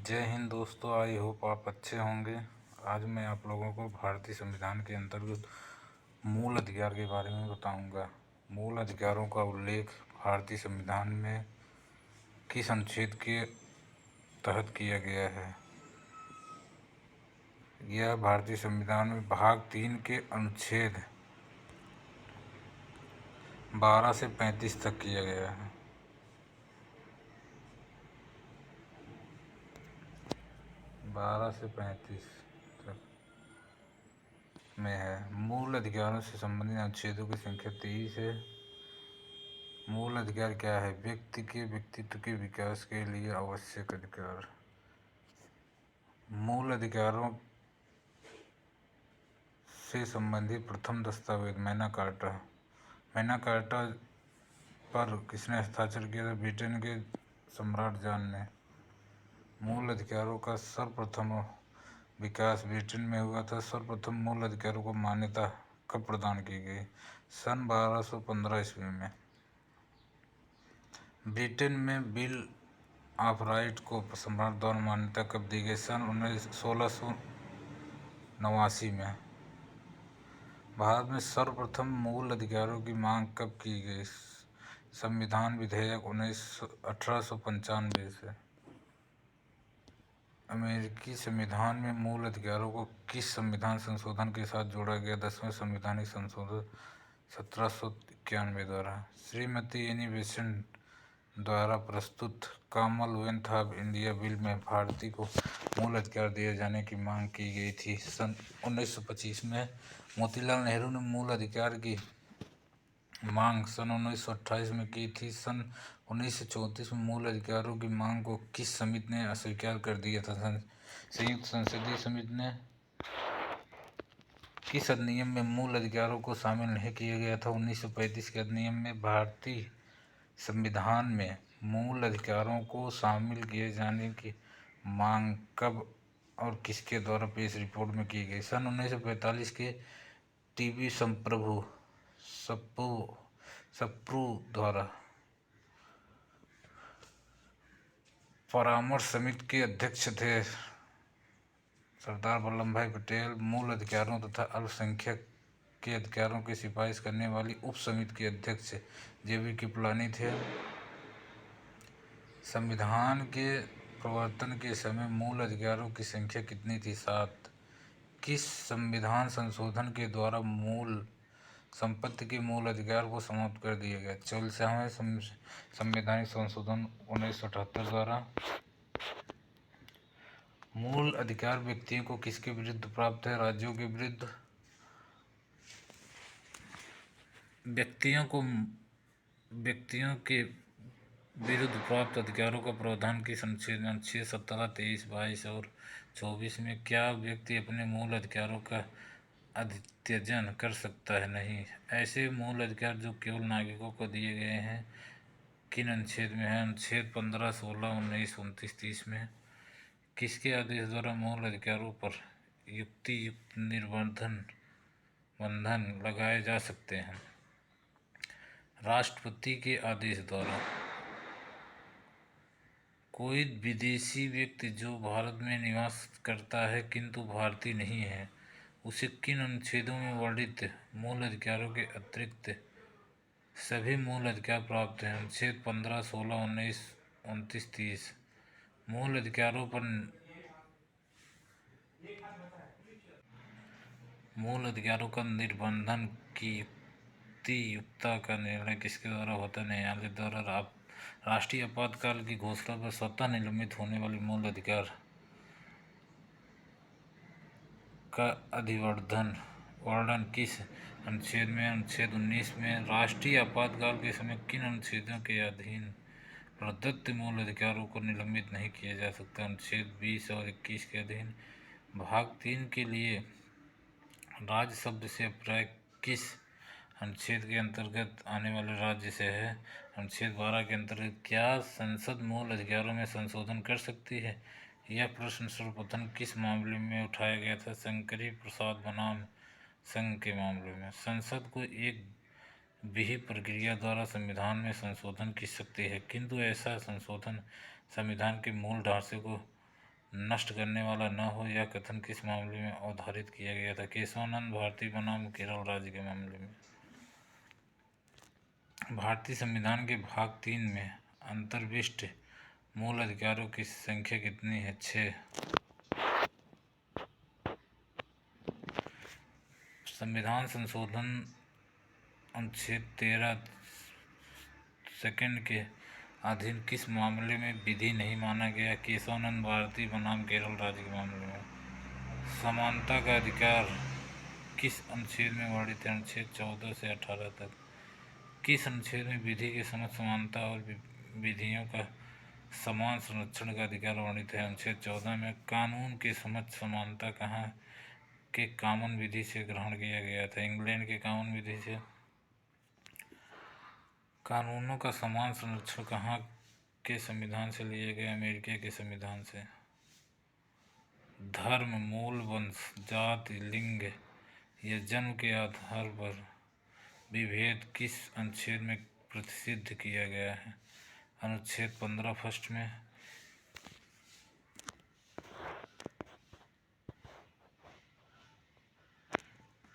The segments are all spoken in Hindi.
जय हिंद दोस्तों, आई होप आप अच्छे होंगे। आज मैं आप लोगों को भारतीय संविधान के अंतर्गत मूल अधिकार के बारे में बताऊंगा। मूल अधिकारों का उल्लेख भारतीय संविधान में किस अनुच्छेद के तहत किया गया है? यह भारतीय संविधान में भाग 3 के अनुच्छेद 12 से 35 तक किया गया है। 12 से 35 तक में है। मूल अधिकारों से संबंधित अनुच्छेदों की संख्या 23 है। मूल अधिकार क्या है? व्यक्ति के व्यक्तित्व के विकास के लिए आवश्यक अधिकार। मूल अधिकारों से संबंधित प्रथम दस्तावेज मैग्ना कार्टा। मैग्ना कार्टा पर किसने हस्ताक्षर किया था? ब्रिटेन के सम्राट जॉन ने। मूल अधिकारों का सर्वप्रथम विकास ब्रिटेन में हुआ था। सर्वप्रथम मूल अधिकारों को मान्यता कब प्रदान की गई? सन 1215 ईस्वी में। ब्रिटेन में बिल ऑफ राइट को सम्राट द्वारा मान्यता कब दी गई? सन 1689 में। भारत में सर्वप्रथम मूल अधिकारों की मांग कब की गई? संविधान विधेयक 1895 से। अमेरिकी संविधान में मूल अधिकारों को किस संविधान संशोधन के साथ जोड़ा गया? 10वें संवैधानिक संशोधन 1791 द्वारा। श्रीमती एनी बेसेंट द्वारा प्रस्तुत कॉमनवेल्थ ऑफ इंडिया बिल में भारतीय को मूल अधिकार दिए जाने की मांग की गई थी। सन 1925 में मोतीलाल नेहरू ने मूल अधिकार की मांग सन 1928 में की थी। सन 1934 में मूल अधिकारों की मांग को किस समिति ने अस्वीकार कर दिया था? संयुक्त संसदीय समिति ने। किस अधिनियम में मूल अधिकारों को शामिल नहीं किया गया था? 1935 के अधिनियम में। भारतीय संविधान में मूल अधिकारों को शामिल किए जाने की मांग कब और किसके द्वारा पेश रिपोर्ट में की गई? सन 1945 के टीवी संप्रभु सप्रू द्वारा। परामर्श समिति के अध्यक्ष थे सरदार वल्लभ भाई पटेल। मूल अधिकारों तथा अल्पसंख्यक के अधिकारों की सिफारिश करने वाली उप समिति के अध्यक्ष जेबी कृपलानी थे। संविधान के प्रवर्तन के समय मूल अधिकारों की संख्या कितनी थी? 7। किस संविधान संशोधन के द्वारा मूल संपत्ति के मूल अधिकार को समाप्त कर दिया गया? 44वें संवैधानिक संशोधन 1978 द्वारा। मूल अधिकार व्यक्तियों को किसके विरुद्ध प्राप्त है? राज्यों के विरुद्ध। व्यक्तियों के विरुद्ध प्राप्त अधिकारों का प्रावधान किस अनुच्छेद 17, 23, 22 और 24 में? क्या व्यक्ति अपने मूल अधिकारों का अद्यतन कर सकता है? नहीं। ऐसे मूल अधिकार जो केवल नागरिकों को दिए गए हैं किन अनुच्छेद में है? अनुच्छेद 15, 16, 19, 29, 30 में। किसके आदेश द्वारा मूल अधिकारों पर युक्तियुक्त बंधन लगाए जा सकते हैं? राष्ट्रपति के आदेश द्वारा। कोई विदेशी व्यक्ति जो भारत में निवास करता है किंतु भारतीय नहीं है, उसे किन अनुच्छेदों में वर्णित मूल अधिकारों के अतिरिक्त सभी मूल अधिकार प्राप्त हैं? अनुच्छेद 15, 16, 19, 29, 30। मूल अधिकारों का निर्बंधन की युक्तियुक्तता का निर्णय किसके द्वारा होता है? न्यायालय द्वारा। राष्ट्रीय आपातकाल की घोषणा पर स्वतः निलंबित होने वाले मूल अधिकार का वर्णन किस अनुच्छेद में? अनुच्छेद 19 में। राष्ट्रीय आपातकाल के समय किन अनुच्छेदों के अधीन प्रदत्त मूल अधिकारों को निलंबित नहीं किया जा सकता? अनुच्छेद 20 और 21 के अधीन। भाग 3 के लिए राज्य शब्द से अभिप्राय किस अनुच्छेद के अंतर्गत आने वाले राज्य से है? अनुच्छेद 12 के अंतर्गत। क्या संसद मूल अधिकारों में संशोधन कर सकती है? यह प्रश्न सर्वप्रथम किस मामले में उठाया गया था? शंकरी प्रसाद बनाम संघ के मामले में। संसद को एक विहित प्रक्रिया द्वारा संविधान में संशोधन की शक्ति है, किंतु ऐसा संशोधन संविधान के मूल ढांचे को नष्ट करने वाला न हो, यह कथन किस मामले में अवधारित किया गया था? केशवानंद भारती बनाम केरल राज्य के मामले में। भारतीय संविधान के भाग 3 में अंतर्विष्ट मूल अधिकारों की संख्या कितनी है? 6। संविधान संशोधन अनुच्छेद 13 सेकंड के अधीन किस मामले में विधि नहीं माना गया? केशवानंद भारती बनाम केरल राज्य के मामले में। समानता का अधिकार किस अनुच्छेद में वर्णित है? अनुच्छेद 14 से 18 तक। किस अनुच्छेद में विधि के समक्ष समानता और विधियों का समान संरक्षण का अधिकार वर्णित है? अनुच्छेद 14 में। कानून के समक्ष समानता कहाँ के कॉमन विधि से ग्रहण किया गया था? इंग्लैंड के कॉमन विधि से। कानूनों का समान संरक्षण कहाँ के संविधान से लिया गया? अमेरिका के संविधान से। धर्म, मूल, वंश, जाति, लिंग या जन्म के आधार पर विभेद किस अनुच्छेद में प्रतिषिद्ध किया गया है? अनुच्छेद 15 फर्स्ट में।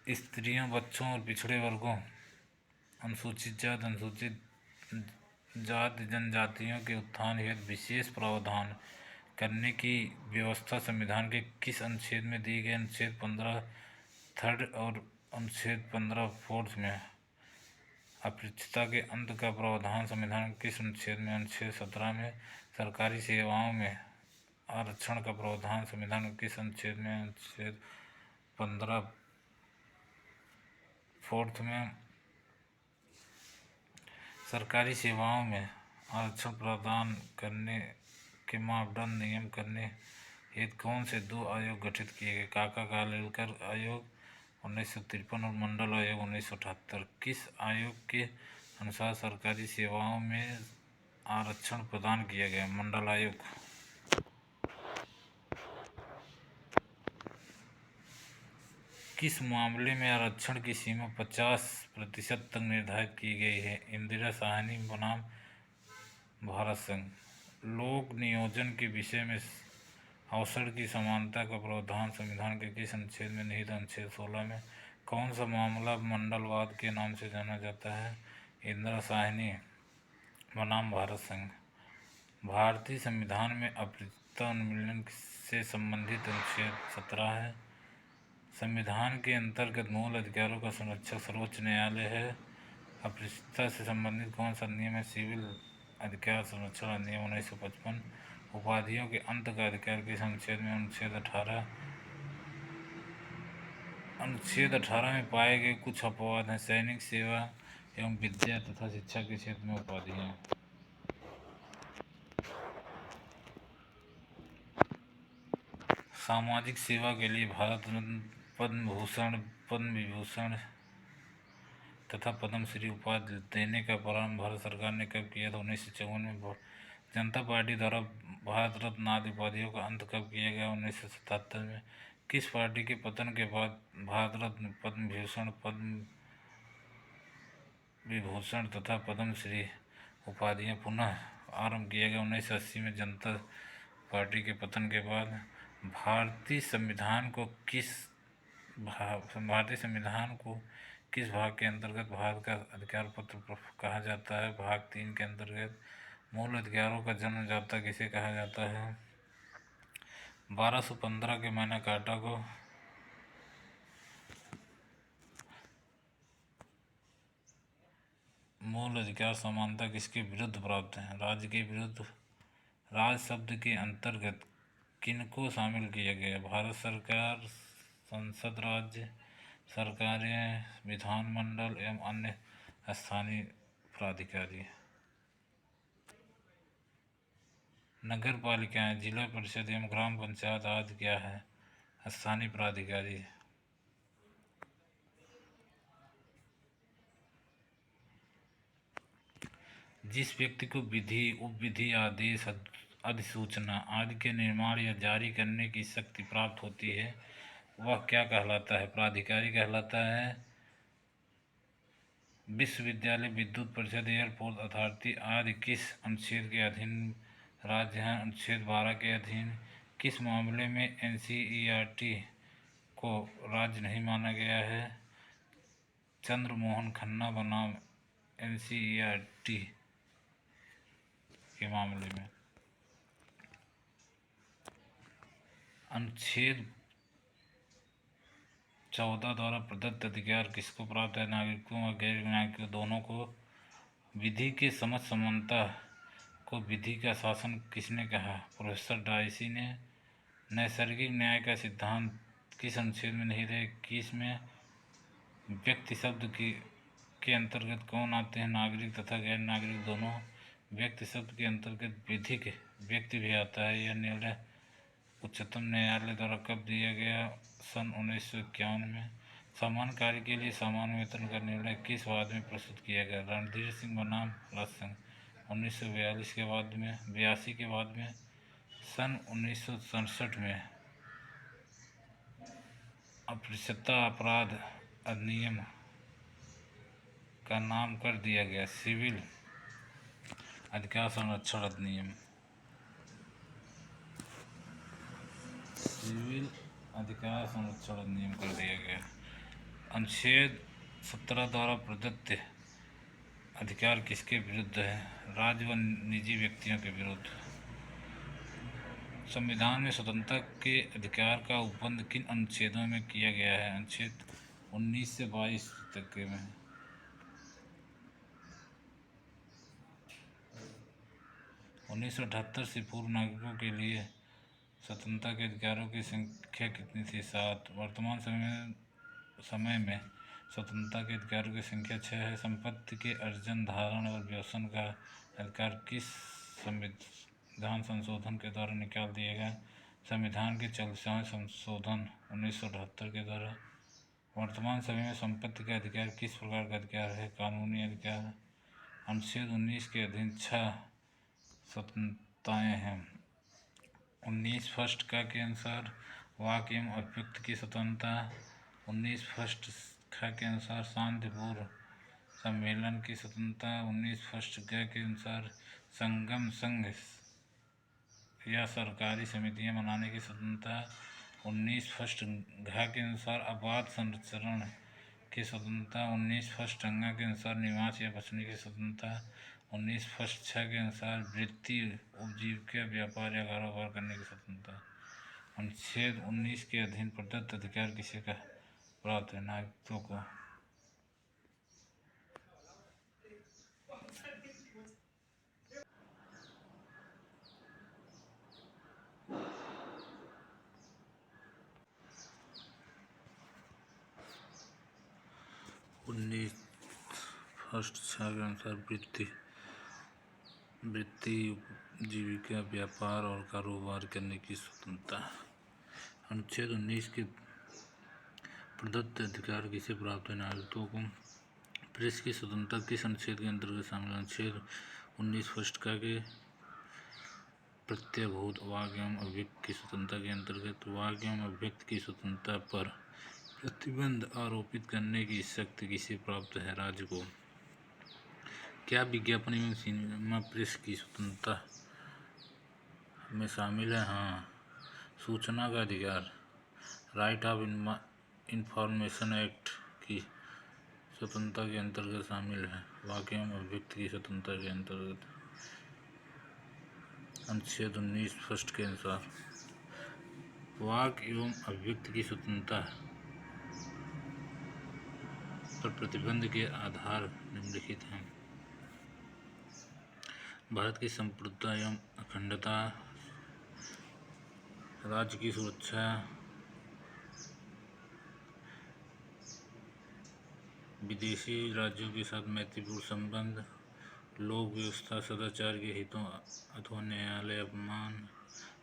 स्त्रियों, बच्चों और पिछड़े वर्गों, अनुसूचित जाति, अनुसूचित जाति जनजातियों के उत्थान हेतु विशेष प्रावधान करने की व्यवस्था संविधान के किस अनुच्छेद में दी गई? अनुच्छेद 15 थर्ड और अनुच्छेद 15 फोर्थ में। अपृच्छता के अंत का प्रावधान संविधान के किस अनुच्छेद में? अनुच्छेद 17 में। सरकारी सेवाओं में आरक्षण का प्रावधान संविधान के किस अनुच्छेद में? अनुच्छेद 15 फोर्थ में। सरकारी सेवाओं में आरक्षण प्रदान करने के मापदंड नियम करने हेतु कौन से 2 आयोग गठित किए गए? काका कालेलकर आयोग 1953 और मंडल आयोग 1978। किस आयोग के अनुसार सरकारी सेवाओं में आरक्षण प्रदान किया गया? मंडल आयोग। किस मामले में आरक्षण की सीमा 50% तक निर्धारित की गई है? इंदिरा साहनी बनाम भारत संघ। लोक नियोजन के विषय में अवसर की समानता का प्रावधान संविधान के किस अनुच्छेद में निहित? अनुच्छेद 16 में। कौन सा मामला मंडलवाद के नाम से जाना जाता है? इंदिरा साहनी बनाम भारत संघ। भारतीय संविधान में अपृच्छता उन्मूलन से संबंधित अनुच्छेद 17 है। संविधान के अंतर्गत मूल अधिकारों का संरक्षक सर्वोच्च न्यायालय है। अपृच्छता से संबंधित कौन सा नियम है? सिविल अधिकार संरक्षण अधिनियम 1955। उपाधियों के अंत का अधिकार किस अनुच्छेद में? अनुच्छेद 18। अनुच्छेद 18 में पाए गए कुछ अपवाद हैं। सैनिक सेवा एवं विद्या तथा शिक्षा के क्षेत्र में उपाधियां। सामाजिक सेवा के लिए भारत रत्न, पद्म भूषण, पद्म विभूषण तथा पद्मश्री उपाधि देने का प्रारंभ भारत सरकार ने कब किया था? 1954 में। जनता पार्टी द्वारा भारत रत्न आदि उपाधियों का अंत कब किया गया? 1977 में। किस पार्टी के पतन के बाद भारत रत्न, पद्म भूषण, पद्म विभूषण तथा पद्मश्री उपाधियां पुनः आरंभ किया गया? 1980 में। जनता पार्टी के पतन के बाद भारतीय संविधान को किस भाग के अंतर्गत भारत का अधिकार पत्र कहा जाता है? भाग 3 के अंतर्गत। मूल अधिकारों का जन्मदाता किसे कहा जाता है? 1215 के मैग्ना कार्टा को। मूल अधिकार समानता किसके विरुद्ध प्राप्त है? राज्य के विरुद्ध। राज शब्द के अंतर्गत किनको शामिल किया गया? भारत सरकार, संसद, राज्य सरकारें, विधानमंडल एवं अन्य स्थानीय प्राधिकारी। नगर पालिकाएं, जिला परिषद एवं ग्राम पंचायत आदि क्या है? स्थानीय प्राधिकारी। जिस व्यक्ति को विधि, उपविधि, आदेश, अधिसूचना आदि के निर्माण या जारी करने की शक्ति प्राप्त होती है वह क्या कहलाता है? प्राधिकारी कहलाता है। विश्वविद्यालय, विद्युत परिषद, एयरपोर्ट अथॉरिटी आदि किस अनुच्छेद के अधीन राज्य हैं? अनुच्छेद 12 के अधीन। किस मामले में एनसीईआरटी को राज्य नहीं माना गया है? चंद्रमोहन खन्ना बनाम एनसीईआरटी के मामले में। अनुच्छेद 14 द्वारा प्रदत्त अधिकार किसको प्राप्त है? नागरिकों और गैर नागरिकों दोनों को। विधि के समझ समानता को विधि का शासन किसने कहा? प्रोफेसर डायसी ने। नैसर्गिक न्याय का सिद्धांत किस अनुच्छेद में नहीं रहे? 21 में। व्यक्ति शब्द के अंतर्गत कौन आते हैं? नागरिक तथा गैर नागरिक दोनों। व्यक्ति शब्द के अंतर्गत विधिक व्यक्ति भी आता है। यह निर्णय उच्चतम न्यायालय द्वारा कब दिया गया? सन 1951 में। समान कार्य के लिए समान वेतन का निर्णय किस वाद में प्रस्तुत किया गया? रणधीर सिंह बनाम राजसिंह 1942 के बाद में। 82 के बाद में। सन 1967 में अप्रत्यक्षता अपराध अधिनियम का नाम कर दिया गया सिविल अधिकार संरक्षण अधिनियम। सिविल अधिकार संरक्षण अधिनियम कर दिया गया। अनुच्छेद 17 द्वारा प्रदत्त अधिकार किसके विरुद्ध है? राज्य व निजी व्यक्तियों के विरुद्ध। संविधान में स्वतंत्रता के अधिकार का उपबंध किन अनुच्छेदों में किया गया है? अनुच्छेद 19 से 22 तक के में। 1978 से पूर्व नागरिकों के लिए स्वतंत्रता के अधिकारों की संख्या कितनी थी? 7। वर्तमान समय में स्वतंत्रता के अधिकारों की संख्या 6 है। संपत्ति के अर्जन, धारण और व्यसन का अधिकार किस संविधान संशोधन के द्वारा निकाल दिया गया? संविधान के 40वें संशोधन 1978 के द्वारा। वर्तमान समय में संपत्ति का अधिकार किस प्रकार का अधिकार है? कानूनी अधिकार। अनुच्छेद 19 के अधीन 6 स्वतंत्रताएं हैं। 19 फर्स्ट का के अनुसार वाक एवं अभिव्यक्ति की स्वतंत्रता। 19 फर्स्ट खा के अनुसार शांतिपूर्ण सम्मेलन की स्वतंत्रता। 19 फर्स्ट ग के अनुसार संगम, संघ या सरकारी समितियां बनाने की स्वतंत्रता। 19 फर्स्ट घ के अनुसार आबाद संरक्षण की स्वतंत्रता। 19 फर्स्ट अंगा के अनुसार निवास या बसने की स्वतंत्रता। 19 फर्स्ट छ के अनुसार वृत्ति, उपजीविका, व्यापार या कारोबार करने की स्वतंत्रता। अनुच्छेद 19 के अधीन प्रदत्त अधिकार किसे का प्राप्त है? नागरिकों को। उन्नीस फर्स्ट छः के अनुसार वृत्ति, जीविका, व्यापार और कारोबार करने की स्वतंत्रता। अनुच्छेद 19 के प्रदत्त अधिकार किसे प्राप्त है? नागरिकों को। प्रेस की स्वतंत्रता किस अनुच्छेद के अंतर्गत शामिल है? अनुच्छेद 19 फर्स्ट का के प्रत्यभूत वाक एवं अभिव्यक्ति की स्वतंत्रता के अंतर्गत। वाक एवं अभिव्यक्ति की स्वतंत्रता पर प्रतिबंध आरोपित करने की शक्ति किसे प्राप्त है? राज्य को। क्या विज्ञापन एवं सिनेमा प्रेस की स्वतंत्रता में शामिल है? हाँ। सूचना का अधिकार राइट ऑफ इंफॉर्मेशन एक्ट की स्वतंत्रता के अंतर्गत शामिल है। वाक एवं अभिव्यक्ति की स्वतंत्रता के अंतर्गत। अनुच्छेद 19 फर्स्ट के अनुसार वाक एवं अभिव्यक्ति की स्वतंत्रता पर प्रतिबंध के आधार निम्नलिखित हैं। भारत की संप्रभुता एवं अखंडता, राज्य की सुरक्षा, विदेशी राज्यों के साथ मैत्रीपूर्ण संबंध, लोक व्यवस्था, सदाचार के हितों अथवा न्यायालय, अपमान,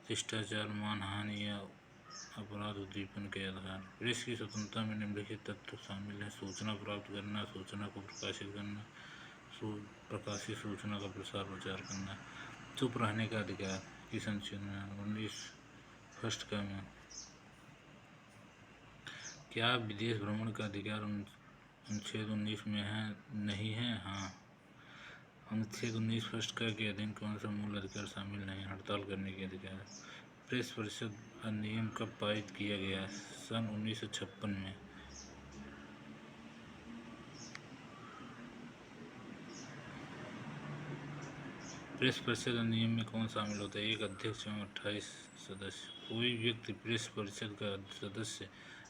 शिष्टाचार, मानहानि या अपराध उद्दीपन के आधार। प्रेस की स्वतंत्रता में निम्नलिखित तत्व शामिल हैं। सूचना प्राप्त करना, सूचना को प्रकाशित करना, प्रकाशित सूचना का प्रसार प्रचार करना। चुप रहने का अधिकार किस अनुच्छेद में? 19 फर्स्ट का में। क्या विदेश भ्रमण का अधिकार अनुच्छेद 19 में है? नहीं है। हाँ। अनुच्छेद 19 फर्स्ट का के अधीन कौन सा मूल अधिकार शामिल नहीं? हड़ताल करने के अधिकार। प्रेस परिषद अधिनियम कब पारित किया गया? सन 1956 में। प्रेस परिषद अधिनियम में कौन शामिल होता है? एक अध्यक्ष एवं 28 सदस्य। कोई व्यक्ति प्रेस परिषद का सदस्य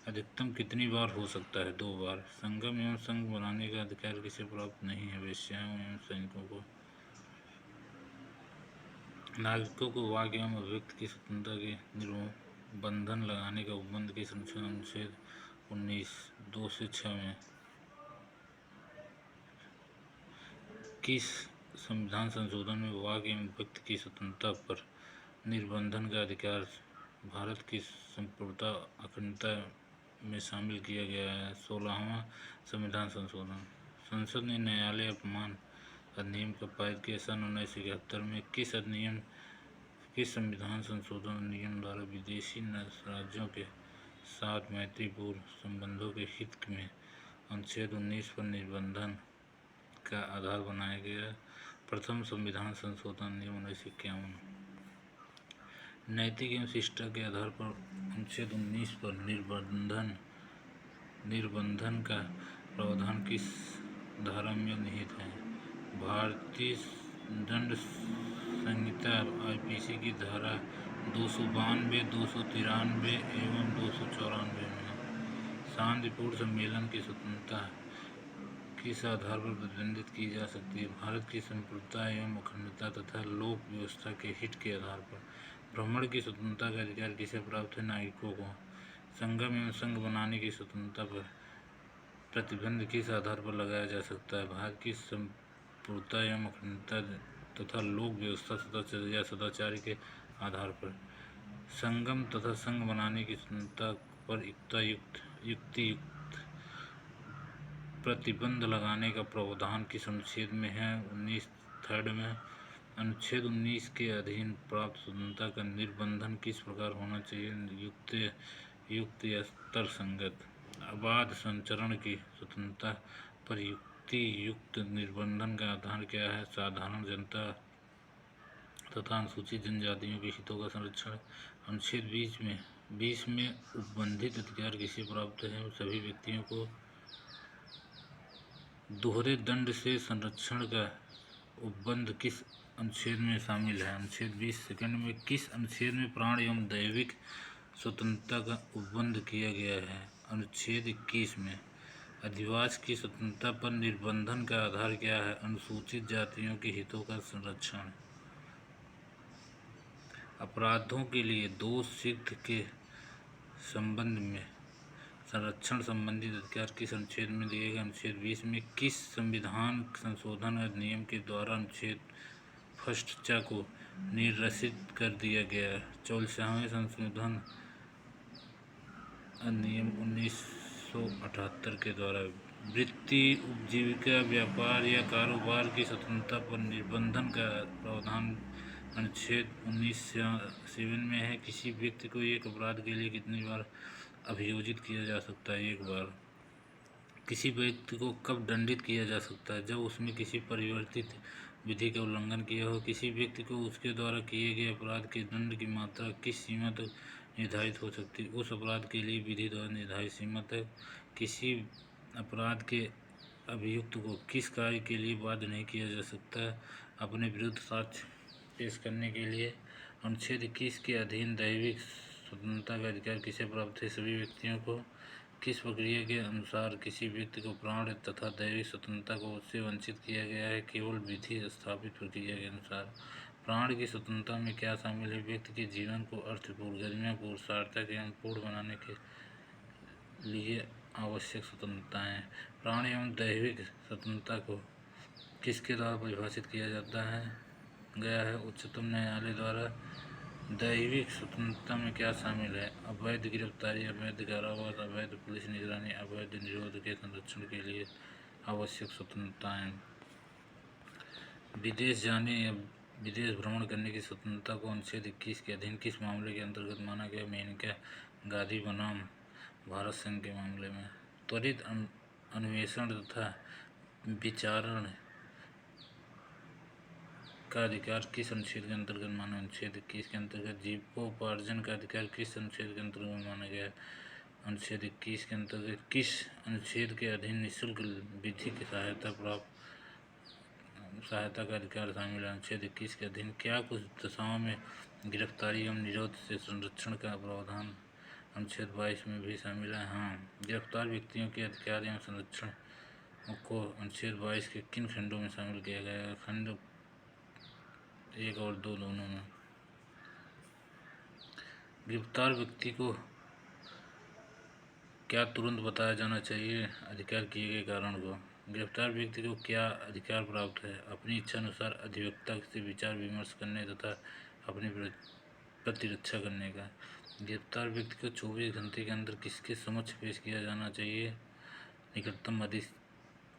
अधिकतम कितनी बार हो सकता है? 2 बार। संगम एवं संघ बनाने का अधिकार किसे प्राप्त नहीं है? वेश्याओं एवं सैनिकों को। नागरिकों को वाक एवं अभिव्यक्ति की स्वतंत्रता के निर्बंधन लगाने का उपबंध के संरक्षण अनुच्छेद 19 2 से 6 में। किस संविधान संशोधन में वाक एवं व्यक्ति की स्वतंत्रता पर निर्बंधन का अधिकार भारत की संपूर्णता अखंडता में शामिल किया गया है? 16वां संविधान संशोधन। संसद ने न्यायालय अपमान अधिनियम कब पारित किया? सन 1971 में। किस संविधान संशोधन अधिनियम द्वारा विदेशी राज्यों के साथ मैत्रीपूर्ण संबंधों के हित में अनुच्छेद 19 पर निर्बंधन का आधार बनाया गया? प्रथम संविधान संशोधन अधिनियम 1951। नैतिक एवं शिष्टता के आधार पर अनुच्छेद 19 पर निर्बंधन का प्रावधान किस धारा में निहित है? भारतीय दंड संहिता आईपीसी की धारा 292, 293 एवं 294 में। शांतिपूर्ण सम्मेलन की स्वतंत्रता किस आधार पर प्रतिबंधित की जा सकती है? भारत की संप्रभुता एवं अखंडता तथा लोक व्यवस्था के हित के आधार पर। भ्रमण की स्वतंत्रता का अधिकार किसे प्राप्त है? नागरिकों को। संगम एवं संघ बनाने की स्वतंत्रता पर प्रतिबंध किस आधार पर लगाया जा सकता है? भारत की संप्रभुता एवं अखंडता तथा लोक व्यवस्था या सदाचार के आधार पर। संगम तथा संघ बनाने की स्वतंत्रता पर युक्तियुक्त प्रतिबंध लगाने का प्रावधान किस अनुच्छेद में है? 19 में। अनुच्छेद 19 के अधीन प्राप्त स्वतंत्रता का निर्बंधन किस प्रकार होना चाहिए? युक्त या तर्कसंगत। अबाध संचरण की स्वतंत्रता पर युक्तियुक्त निर्बंधन का आधार क्या है? साधारण जनता तथा अनुसूचित जनजातियों के हितों का संरक्षण। अनुच्छेद 20 में उपबंधित अधिकार किसे प्राप्त है? सभी व्यक्तियों को। दोहरे दंड से संरक्षण का उपबंध किस अनुच्छेद में शामिल है? अनुच्छेद 20 सेकंड में। किस अनुच्छेद में प्राण एवं दैविक स्वतंत्रता का उपबंध किया गया है? अनुच्छेद 21 में। अधिवास की स्वतंत्रता पर निर्बंधन का आधार क्या है? अनुसूचित जातियों के हितों का संरक्षण। अपराधों के लिए दोष सिद्ध के संबंध में संरक्षण संबंधी अधिकार किस अनुच्छेद में दिए गए? अनुच्छेद 20 में। किस संविधान संशोधन अधिनियम के द्वारा अनुच्छेद फर्स्ट चा को निरसित कर दिया गया? 44वें संशोधन अधिनियम 1978 के द्वारा। वृत्ति, उपजीविका, व्यापार या कारोबार की स्वतंत्रता पर निर्बंधन का प्रावधान अनुच्छेद 19 में है। किसी व्यक्ति को एक अपराध के लिए कितनी बार अभियोजित किया जा सकता है? 1 बार। किसी व्यक्ति को कब दंडित किया जा सकता है? जब उसने किसी परिवर्तित विधि का उल्लंघन किया हो। किसी व्यक्ति को उसके द्वारा किए गए अपराध के दंड की मात्रा किस सीमा तक निर्धारित हो सकती है? उस अपराध के लिए विधि द्वारा निर्धारित सीमा तक। किसी अपराध के अभियुक्त को किस कार्य के लिए बाध्य नहीं किया जा सकता है? अपने विरुद्ध साक्ष्य पेश करने के लिए। अनुच्छेद 21 के अधीन दैविक स्वतंत्रता का अधिकार किसे प्राप्त है? सभी व्यक्तियों को। किस प्रक्रिया के अनुसार किसी व्यक्ति को प्राण तथा दैविक स्वतंत्रता को उससे वंचित किया गया है? केवल विधि स्थापित प्रक्रिया के अनुसार। प्राण की स्वतंत्रता में क्या शामिल है? व्यक्ति के जीवन को अर्थपूर्ण, गरिमापूर्ण, सार्थक एवं पूर्ण बनाने के लिए आवश्यक स्वतंत्रताएं। प्राण एवं दैविक स्वतंत्रता को किसके द्वारा परिभाषित किया जाता है गया है? उच्चतम न्यायालय द्वारा। दैविक स्वतंत्रता में क्या शामिल है? अवैध गिरफ्तारी, अवैध कारावास, अवैध पुलिस निगरानी, अवैध निरोध के संरक्षण के लिए आवश्यक स्वतंत्रताएं। विदेश जाने या विदेश भ्रमण करने की स्वतंत्रता को अनुच्छेद 21 के अधीन किस मामले के अंतर्गत माना गया? मेनका गांधी बनाम भारत संघ के मामले में। त्वरित अन्वेषण तथा विचारण का अधिकार किस अनुच्छेद के अंतर्गत माना? अनुच्छेद 21 के अंतर्गत। जीविकोपार्जन का अधिकार किस अनुच्छेद के अंतर्गत माना गया है? अनुच्छेद 21 के अंतर्गत। किस अनुच्छेद के अधीन निःशुल्क विधिक सहायता का अधिकार शामिल है? अनुच्छेद 21 के अधीन। क्या कुछ दशाओं में गिरफ्तारी एवं निरोध से संरक्षण का प्रावधान अनुच्छेद 22 में भी शामिल है? हाँ। गिरफ्तार व्यक्तियों के अधिकार एवं संरक्षण को अनुच्छेद 22 के किन खंडों में शामिल किया गया है? खंड 1 और 2 दोनों में। गिरफ्तार व्यक्ति को क्या तुरंत बताया जाना चाहिए अधिकार किए गए कारण को? गिरफ्तार व्यक्ति को क्या अधिकार प्राप्त है? अपनी इच्छा अनुसार अधिवक्ता से विचार विमर्श करने तथा अपनी प्रतिरक्षा करने का। गिरफ्तार व्यक्ति को 24 घंटे के अंदर किसके समक्ष पेश किया जाना चाहिए? निकटतम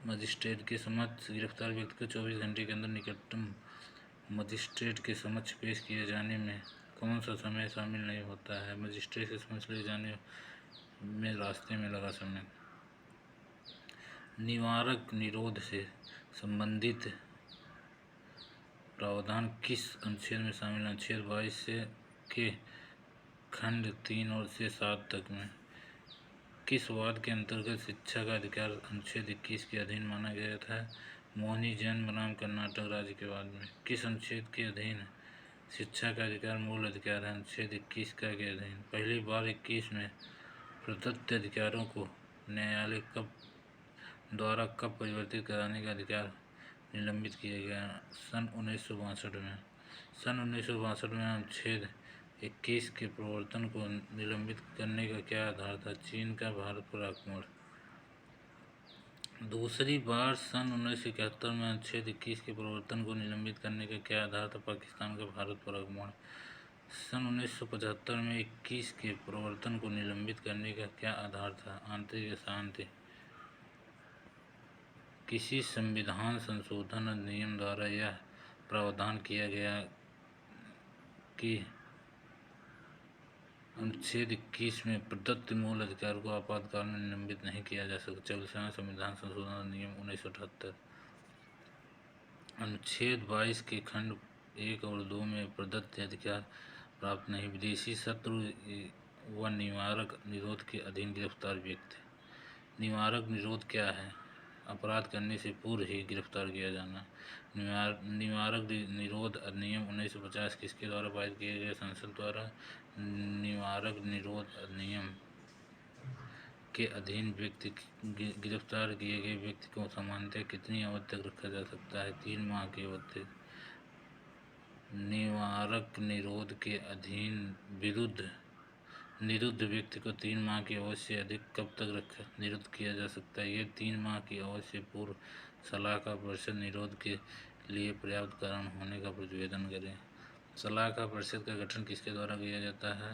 मजिस्ट्रेट के समक्ष। गिरफ्तार व्यक्ति को 24 घंटे के अंदर निकटतम मजिस्ट्रेट के समक्ष पेश किए जाने में कौन सा समय शामिल नहीं होता है? मजिस्ट्रेट के समक्ष ले जाने में रास्ते में लगा समय। निवारक निरोध से संबंधित प्रावधान किस अनुच्छेद में शामिल है? अनुच्छेद 22 से के खंड 3 और से 7 तक में। किस वाद के अंतर्गत शिक्षा का अधिकार अनुच्छेद 21 के अधीन माना गया था? मोहनी जैन बनाम कर्नाटक राज्य के वाद में। किस अनुच्छेद के अधीन शिक्षा का अधिकार मूल अधिकार है? अनुच्छेद 21 का के अधीन। पहली बार 21 में प्रदत्त अधिकारों को न्यायालय द्वारा कब परिवर्तित कराने का अधिकार निलंबित किया गया? सन 1962 में। सन 1962 में अनुच्छेद 21 के प्रवर्तन को निलंबित करने का क्या आधार था? चीन का भारत पर आक्रमण। दूसरी बार सन 1971 में अनुच्छेद 21 के प्रवर्तन को निलंबित करने का क्या आधार था? पाकिस्तान का भारत पर आक्रमण। सन 1975 में 21 के प्रवर्तन को निलंबित करने का क्या आधार था? आंतरिक अशांति। किसी संविधान संशोधन अधिनियम द्वारा यह प्रावधान किया गया कि अनुच्छेद 21 में प्रदत्त मूल अधिकार को आपातकाल में निलंबित नहीं किया जा सकता। 44वां संविधान संशोधन अधिनियम 1978। अनुच्छेद 22 के खंड 1 और 2 में प्रदत्त अधिकार प्राप्त नहीं। विदेशी शत्रु व निवारक निरोध के अधीन गिरफ्तार व्यक्ति। निवारक निरोध क्या है? अपराध करने से पूर्व ही गिरफ्तार किया जाना। निवारक निरोध अधिनियम 1950 किसके द्वारा पारित किया गया? संसद द्वारा। निवारक निरोध अधिनियम के अधीन व्यक्ति गिरफ्तार किए गए व्यक्ति को सामान्यतः कितनी अवधि तक रखा जा सकता है? 3 माह की अवधि। निवारक निरोध के अधीन निरुद्ध व्यक्ति को 3 माह की अवधि से अधिक कब तक निरुद्ध किया जा सकता है? ये 3 माह की अवधि से पूर्व सलाहकार परिषद निरोध के लिए पर्याप्त कारण होने का प्रतिवेदन करे। सलाहकार परिषद का गठन किसके द्वारा किया जाता है?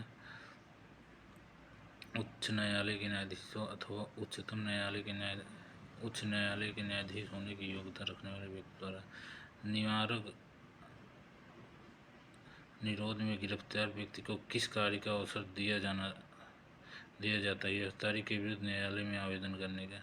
उच्च न्यायालय के न्यायाधीशों अथवा उच्च न्यायालय के न्यायाधीश होने की योग्यता रखने वाले व्यक्ति द्वारा। निवारक निरोध में गिरफ्तार व्यक्ति को किस कार्य का अवसर दिया जाता है? गिरफ्तारी के विरुद्ध न्यायालय में आवेदन करने का।